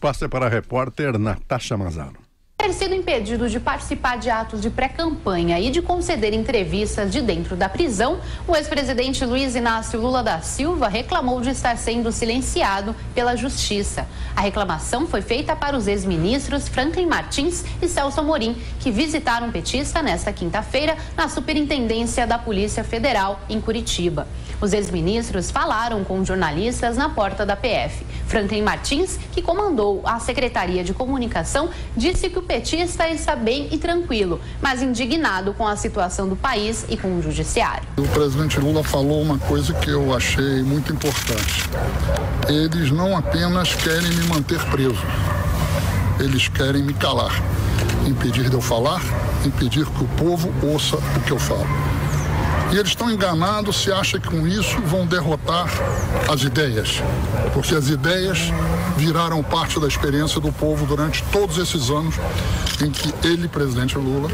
Passa para a repórter Natasha Mazaro. Ter sido impedido de participar de atos de pré-campanha e de conceder entrevistas de dentro da prisão, o ex-presidente Luiz Inácio Lula da Silva reclamou de estar sendo silenciado pela Justiça. A reclamação foi feita para os ex-ministros Franklin Martins e Celso Amorim, que visitaram o petista nesta quinta-feira na Superintendência da Polícia Federal, em Curitiba. Os ex-ministros falaram com jornalistas na porta da PF. Franklin Martins, que comandou a Secretaria de Comunicação, disse que o petista está bem e tranquilo, mas indignado com a situação do país e com o judiciário. O presidente Lula falou uma coisa que eu achei muito importante. Eles não apenas querem me manter preso, eles querem me calar, impedir de eu falar, impedir que o povo ouça o que eu falo. E eles estão enganados se acham que com isso vão derrotar as ideias, porque as ideias viraram parte da experiência do povo durante todos esses anos em que ele, presidente Lula,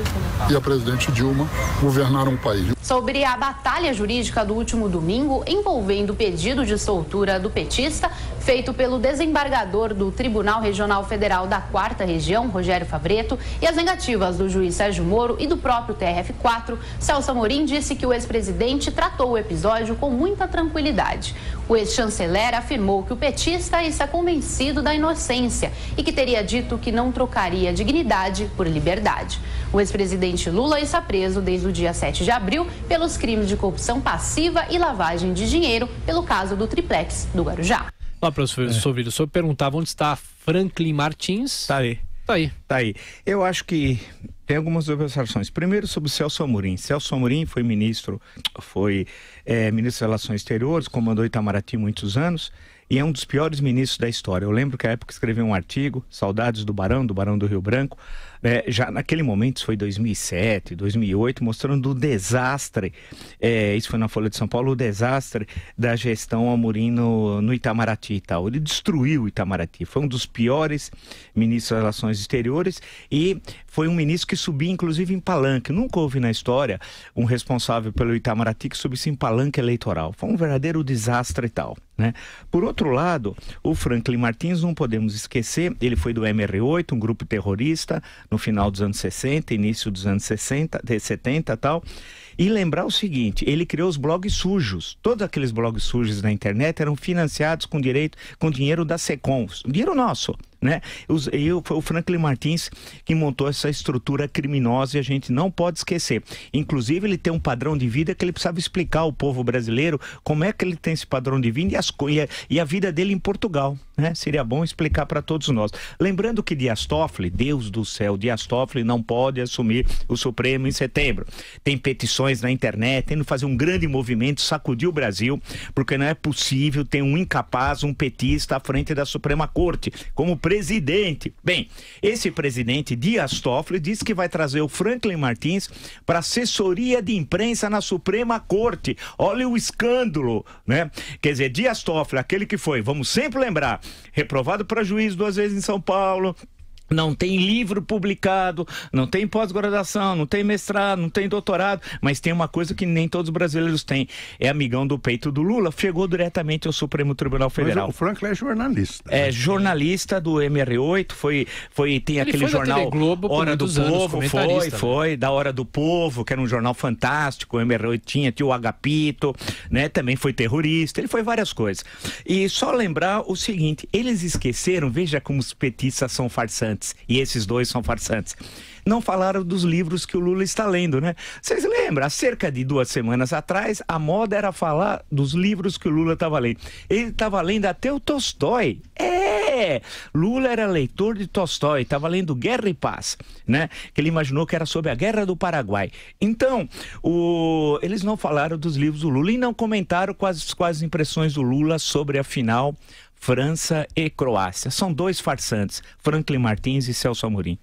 e a presidente Dilma governaram o país. Sobre a batalha jurídica do último domingo envolvendo o pedido de soltura do petista, feito pelo desembargador do Tribunal Regional Federal da 4ª Região, Rogério Favretto, e as negativas do juiz Sérgio Moro e do próprio TRF4, Celso Amorim disse que o ex-presidente tratou o episódio com muita tranquilidade. O ex-chanceler afirmou que o petista está convencido da inocência e que teria dito que não trocaria dignidade por liberdade. O ex-presidente Lula está preso desde o dia 7 de abril pelos crimes de corrupção passiva e lavagem de dinheiro pelo caso do triplex do Guarujá. Ó, professor Sovilho, o senhor perguntava onde está Franklin Martins. Tá aí. Tá aí. Tá aí. Eu acho que tem algumas observações. Primeiro, sobre o Celso Amorim. Celso Amorim foi ministro das Relações Exteriores, comandou Itamaraty muitos anos e é um dos piores ministros da história. Eu lembro que à época escrevi um artigo, Saudades do Barão do Rio Branco, já naquele momento, isso foi 2007, 2008, mostrando o desastre, isso foi na Folha de São Paulo, o desastre da gestão Amorim no Itamaraty e tal. Ele destruiu o Itamaraty, foi um dos piores ministros das Relações Exteriores e foi um ministro que subia inclusive em palanque. Nunca houve na história um responsável pelo Itamaraty que subisse em palanque eleitoral. Foi um verdadeiro desastre e tal, né? Por outro lado, o Franklin Martins, não podemos esquecer, ele foi do MR8, um grupo terrorista, no final dos anos 60, início dos anos 70 e tal. E lembrar o seguinte, ele criou os blogs sujos. Todos aqueles blogs sujos na internet eram financiados com dinheiro da Secom, dinheiro nosso, né? Foi o Franklin Martins que montou essa estrutura criminosa e a gente não pode esquecer. Inclusive, ele tem um padrão de vida que ele precisava explicar ao povo brasileiro como é que ele tem esse padrão de vida e a vida dele em Portugal, né? Seria bom explicar para todos nós. Lembrando que Dias Toffoli, Deus do céu, Dias Toffoli não pode assumir o Supremo em setembro. Tem petições na internet, tendo que fazer um grande movimento, sacudir o Brasil, porque não é possível ter um incapaz, um petista à frente da Suprema Corte, como presidente. Bem, esse presidente, Dias Toffoli, disse que vai trazer o Franklin Martins para assessoria de imprensa na Suprema Corte. Olha o escândalo, né? Quer dizer, Dias Toffoli, aquele que foi, vamos sempre lembrar, reprovado para juiz 2 vezes em São Paulo, não tem livro publicado, não tem pós-graduação, não tem mestrado, não tem doutorado, mas tem uma coisa que nem todos os brasileiros têm, é amigão do peito do Lula, chegou diretamente ao Supremo Tribunal Federal. Mas o Franklin é jornalista. É jornalista do MR8, tem ele aquele jornal Globo, Hora do Povo, foi, da Hora do Povo, que era um jornal fantástico, o MR8 tinha o Agapito, né, também foi terrorista, ele foi várias coisas. E só lembrar o seguinte, eles esqueceram, veja como os petistas são farsantes, e esses dois são farsantes. Não falaram dos livros que o Lula está lendo, né? Vocês lembram? Há cerca de 2 semanas atrás, a moda era falar dos livros que o Lula estava lendo. Ele estava lendo até o Tolstói. Lula era leitor de Tolstói, estava lendo Guerra e Paz, né? Que ele imaginou que era sobre a Guerra do Paraguai. Então, eles não falaram dos livros do Lula e não comentaram quais as impressões do Lula sobre a final França e Croácia. São dois farsantes, Franklin Martins e Celso Amorim.